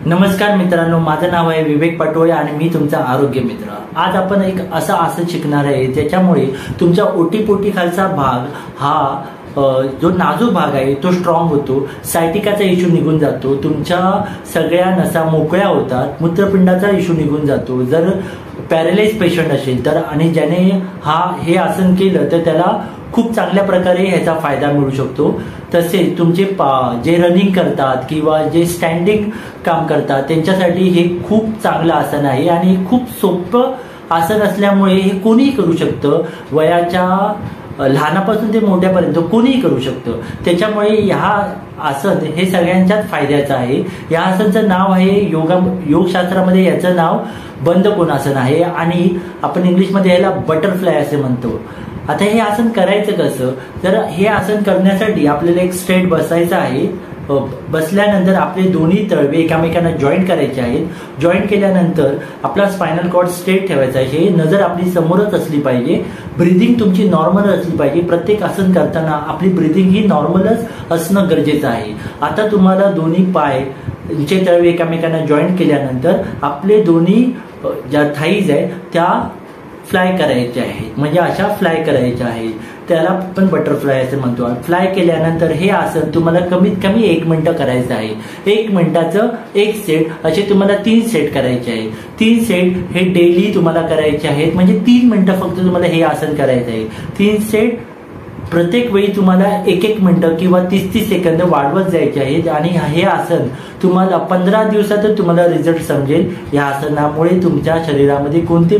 नमस्कार मित्रांनो, माझं नाव आहे विवेक पटोळे आणि मी तुमचा आरोग्य मित्र। आज आपण एक असं आसन शिकणार आहे ज्याच्यामुळे तुमच्या ओटीपोटी खालचा भाग हा जो नाजूक भाग आहे तो स्ट्रॉंग होतो, सायटिकाचा इश्यू निघून जातो, तुमच्या सगळ्या नसा मोकळ्या होतात, मूत्रपिंडाचा इश्यू निघून जातो। जर पॅरालाइज पेशंट असेल तर आणि ज्याने हे आसन केलं तर त्याला खूप चांगल्या प्रकारे ह्याचा फायदा मिळू शकतो। तसेच तुमचे जे रनिंग करतात किंवा जे स्टँडिंग काम करतात त्यांच्यासाठी हे खूप चांगलं आसन आहे आणि खूप सोपं आसन असल्यामुळे हे कोणीही करू शकतं। वयाच्या लहानापासून ते मोठ्यापर्यंत कोणीही करू शकतं। त्याच्यामुळे ह्या आसन हे सगळ्यांच्याच फायद्याचं आहे। या आसनचं नाव आहे योगशास्त्रामध्ये याचं नाव बंद कोणासन आहे आणि आपण इंग्लिशमध्ये याला बटरफ्लाय असे म्हणतो। आता हे आसन करायचं कसं, तर हे आसन करण्यासाठी आपल्याला एक स्ट्रेट बसायचं आहे। बसल्यानंतर आपले दोन्ही तळवे एकामेकांना जॉईंट करायचे आहेत। जॉईंट केल्यानंतर आपला स्पायनल कॉर्ड स्ट्रेट ठेवायचा आहे। नजर आपली समोरच असली पाहिजे, ब्रीदिंग तुमची नॉर्मल असली पाहिजे। प्रत्येक आसन करताना आपली ब्रीदिंग ही नॉर्मलच असणं गरजेचं आहे। आता तुम्हाला दोन्ही पाय चे तळवे एकामेकांना जॉईंट केल्यानंतर आपले दोन्ही ज्या थाईज आहे त्या फ्लाय करायचे आहेत, म्हणजे अशा फ्लाय करायच्या आहेत। त्याला आपण बटरफ्लाय असे म्हणतो। फ्लाय केल्यानंतर हे आसन तुम्हाला कमीत कमी 1 मिनिट करायचं आहे। 1 मिनिटाचं 1 सेट असे तुम्हाला 3 सेट करायचे आहे। 3 सेट हे डेली तुम्हाला करायचे आहेत, म्हणजे 3 मिनिटं फक्त तुम्हाला हे आसन करायचं आहे। 3 सेट प्रत्येक वेळी तुम्हाला 1-1 मिनिटं किंवा 30-30 सेकंद वाढवत जायचे आहेत आणि हे आसन तुम्हाला 15 दिवसातच तुम्हाला रिझल्ट समजेल। या आसनामुळे तुमच्या शरीरामध्ये कोणते